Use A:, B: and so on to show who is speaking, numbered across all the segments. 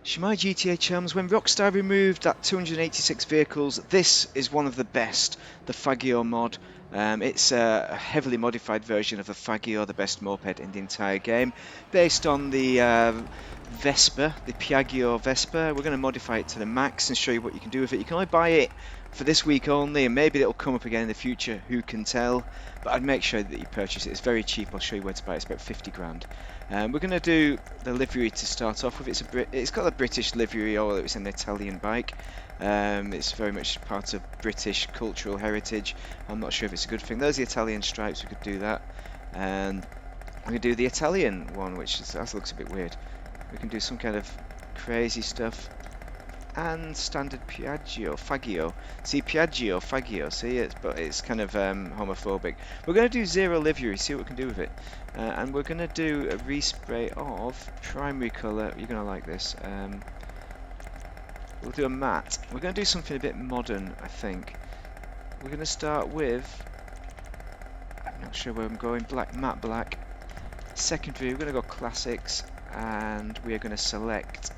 A: Shemai GTA chums, when Rockstar removed that 286 vehicles, this is one of the best, the Faggio mod. It's a heavily modified version of the Faggio, the best moped in the entire game, based on the Vespa, the Piaggio Vespa. We're going to modify it to the max and show you what you can do with it. You can only buy it for this week only, and maybe it'll come up again in the future, who can tell. But I'd make sure that you purchase it. It's very cheap. I'll show you where to buy it. It's about 50 grand. We're going to do the livery to start off with. It's got a British livery, although it's an Italian bike. It's very much part of British cultural heritage. I'm not sure if it's a good thing. There's the Italian stripes. We could do that. And we could do the Italian one, which that looks a bit weird. We can do some kind of crazy stuff. And standard Piaggio, Faggio. See, Piaggio, Faggio. See, it's kind of homophobic. We're going to do zero livery, see what we can do with it. And we're going to do a respray of primary colour. You're going to like this. We'll do a matte. We're going to do something a bit modern, I think. We're going to start with, I'm not sure where I'm going, matte black. Secondary, we're going to go classics, and we are going to select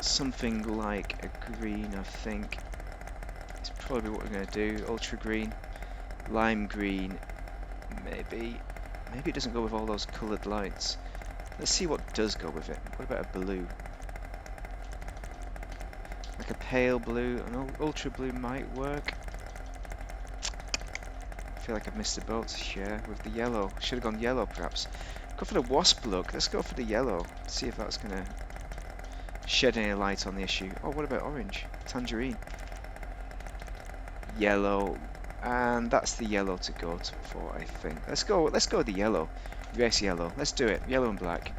A: something like a green, I think. It's probably what we're going to do. Ultra green, lime green, maybe it doesn't go with all those coloured lights. Let's see what does go with it. What about a blue? Like a pale blue, an ultra blue might work. I feel like I've missed the boat here with the yellow. Should have gone yellow perhaps. Go for the wasp look. Let's go for the yellow. See if that's going to shed any light on the issue. Oh, what about orange? Tangerine. Yellow. And that's the yellow to go for, I think. Let's go with the yellow. Race yellow. Let's do it. Yellow and black.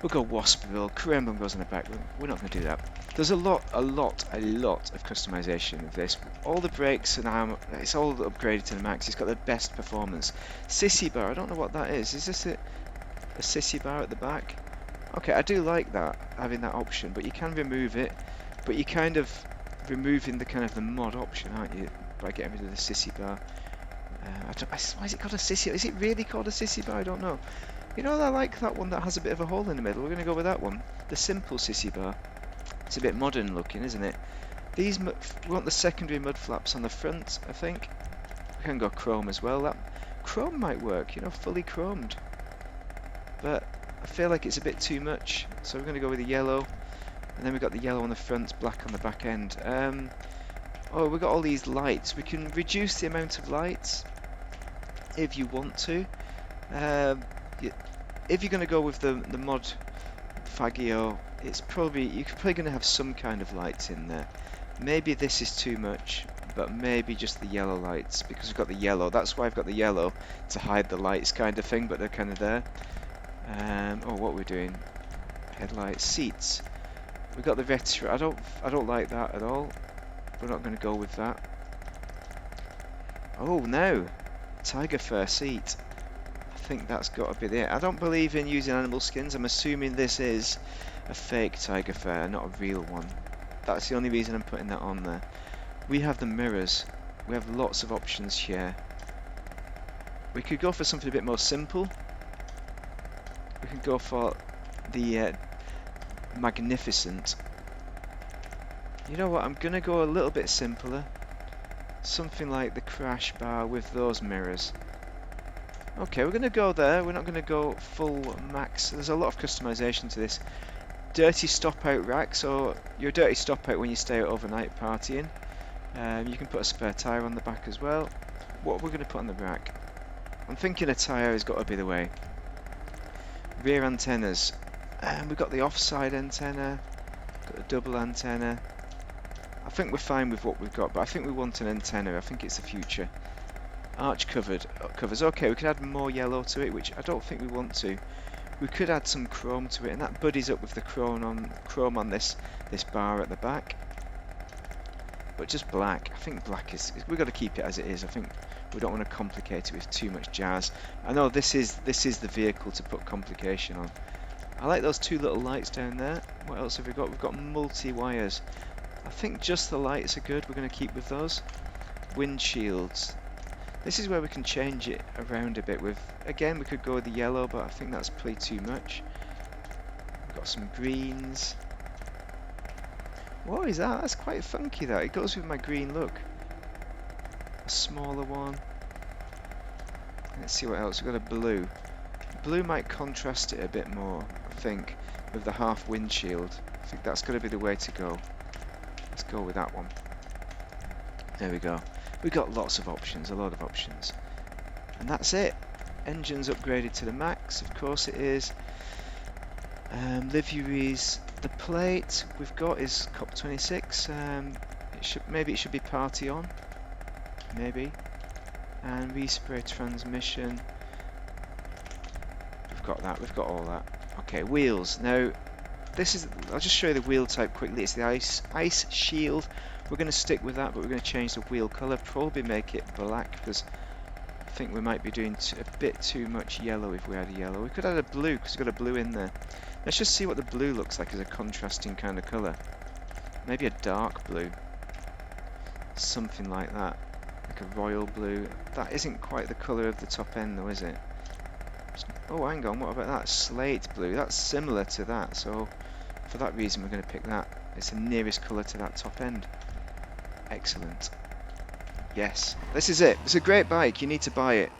A: We'll go wasp bill. Career emblem goes on the back. We're not going to do that. There's a lot of customization of this. All the brakes and armor, it's all upgraded to the max. It's got the best performance. Sissy bar, I don't know what that is. Is this a sissy bar at the back? Okay, I do like that, having that option, but you can remove it. But you're kind of removing the mod option, aren't you? By getting rid of the sissy bar. Why is it called a sissy? Is it really called a sissy bar? I don't know. You know, I like that one that has a bit of a hole in the middle. We're going to go with that one. The simple sissy bar. It's a bit modern looking, isn't it? We want the secondary mud flaps on the front, I think. We can go chrome as well. That chrome might work, you know, fully chromed. But I feel like it's a bit too much, so we're going to go with the yellow. And then we've got the yellow on the front, black on the back end. Oh, we've got all these lights. We can reduce the amount of lights if you want to. If you're going to go with the mod Faggio, you're probably going to have some kind of lights in there. Maybe this is too much, but maybe just the yellow lights, because we've got the yellow. That's why I've got the yellow, to hide the lights kind of thing, but they're kind of there. Oh, what we're doing? Headlights, seats. We've got the retro. I don't like that at all. We're not going to go with that. Oh no, tiger fur seat. I think that's got to be it. I don't believe in using animal skins. I'm assuming this is a fake tiger fur, not a real one. That's the only reason I'm putting that on there. We have the mirrors. We have lots of options here. We could go for something a bit more simple. We could go for the magnificent. You know what, I'm gonna go a little bit simpler. Something like the crash bar with those mirrors. Okay, we're gonna go there. We're not gonna go full max. There's a lot of customization to this. Dirty stop out rack, so you're a dirty stop out when you stay out overnight partying. You can put a spare tyre on the back as well. What we're gonna put on the rack? I'm thinking a tyre has got to be the way. Rear antennas. We've got the offside antenna, got a double antenna. I think we're fine with what we've got, but I think we want an antenna. I think it's the future. Arch covers. Okay, we could add more yellow to it, which I don't think we want to. We could add some chrome to it, and that buddies up with the chrome on this bar at the back. But just black. I think black is. We've got to keep it as it is. I think we don't want to complicate it with too much jazz. I know this is the vehicle to put complication on. I like those two little lights down there. What else have we got? We've got multi-wires. I think just the lights are good. We're going to keep with those. Windshields. This is where we can change it around a bit with, again, we could go with the yellow, but I think that's probably too much. We've got some greens. What is that? That's quite funky, that. It goes with my green look. A smaller one. Let's see what else. We've got a blue. Blue might contrast it a bit more, I think, with the half windshield. I think that's got to be the way to go. Let's go with that one. There we go. We've got lots of options, a lot of options. And that's it. Engine's upgraded to the max, of course it is. Liveries, the plate we've got is COP26. Maybe it should be party on. Maybe. And respray transmission. We've got that, we've got all that. Okay, wheels. Now, this is, I'll just show you the wheel type quickly. It's the ice shield. We're going to stick with that, but we're going to change the wheel colour. Probably make it black, because I think we might be doing a bit too much yellow if we had a yellow. We could add a blue, because we've got a blue in there. Let's just see what the blue looks like as a contrasting kind of colour. Maybe a dark blue. Something like that. Like a royal blue. That isn't quite the colour of the top end though, is it? Oh, hang on, what about that? Slate blue. That's similar to that, so for that reason we're going to pick that. It's the nearest colour to that top end. Excellent. Yes, this is it. It's a great bike. You need to buy it.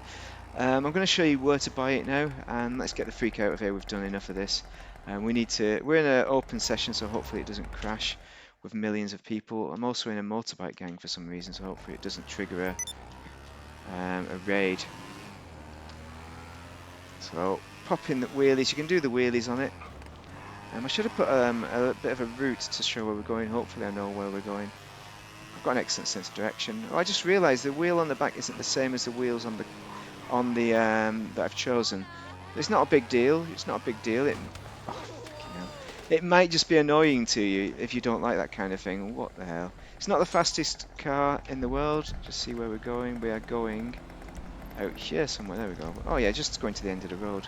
A: I'm going to show you where to buy it now, and let's get the freak out of here. We've done enough of this. We're in an open session, so hopefully it doesn't crash with millions of people. I'm also in a motorbike gang for some reason, so hopefully it doesn't trigger a raid. So pop in the wheelies. You can do the wheelies on it. I should have put a bit of a route to show where we're going. Hopefully I know where we're going. I've got an excellent sense of direction. Oh, I just realised the wheel on the back isn't the same as the wheels on the that I've chosen. It's not a big deal. It's not a big deal. It might just be annoying to you if you don't like that kind of thing. What the hell? It's not the fastest car in the world. Just see where we're going. We are going out here somewhere. There we go. Oh yeah, just going to the end of the road.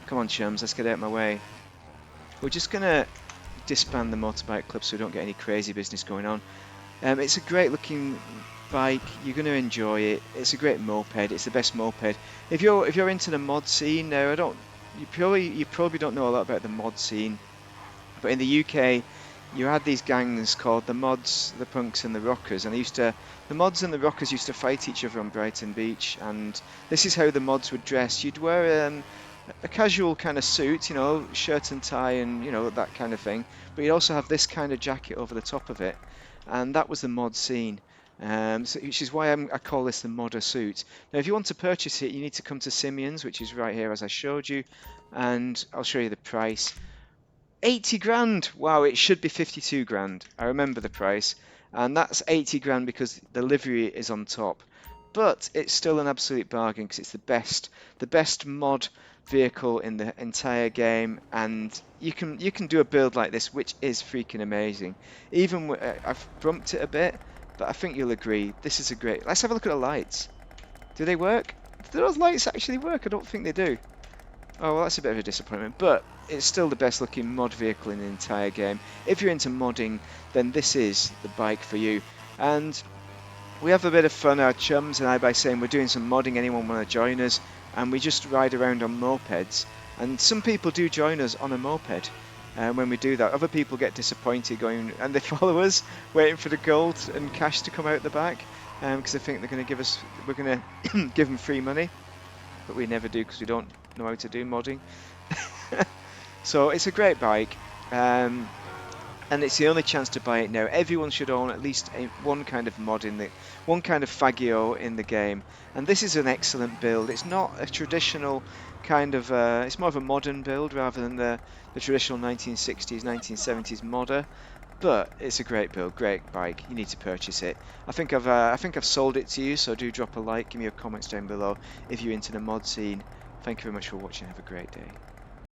A: Come on, chums. Let's get out of my way. We're just going to disband the motorbike club so we don't get any crazy business going on. It's a great looking bike. You're going to enjoy it. It's a great moped. It's the best moped. If you're into the mod scene now, you probably don't know a lot about the mod scene, but in the UK you had these gangs called the mods, the punks and the rockers, and the mods and the rockers used to fight each other on Brighton Beach, and this is how the mods would dress. You'd wear a casual kind of suit, you know, shirt and tie and, you know, that kind of thing, but you'd also have this kind of jacket over the top of it, and that was the mod scene. Which is why I call this the modder suit. Now if you want to purchase it, you need to come to Simeon's, which is right here as I showed you, and I'll show you the price. 80 grand! Wow, it should be 52 grand. I remember the price, and that's 80 grand because the livery is on top. But it's still an absolute bargain because it's the best mod vehicle in the entire game, and you can do a build like this, which is freaking amazing. Even I've bumped it a bit, but I think you'll agree, this is a great... Let's have a look at the lights. Do they work? Do those lights actually work? I don't think they do. Oh, well, that's a bit of a disappointment, but it's still the best looking mod vehicle in the entire game. If you're into modding, then this is the bike for you. And we have a bit of fun, our chums and I, by saying we're doing some modding. Anyone want to join us? And we just ride around on mopeds. And some people do join us on a moped. When we do that, other people get disappointed going and they follow us, waiting for the gold and cash to come out the back, because they think we're going to give them free money, but we never do because we don't know how to do modding. So it's a great bike, and it's the only chance to buy it now. Everyone should own at least one kind of mod one kind of Faggio in the game, and this is an excellent build. It's not a traditional kind of, it's more of a modern build rather than the traditional 1960s, 1970s modder, but it's a great build, great bike. You need to purchase it. I think I've sold it to you, so do drop a like, give me your comments down below if you're into the mod scene. Thank you very much for watching. Have a great day.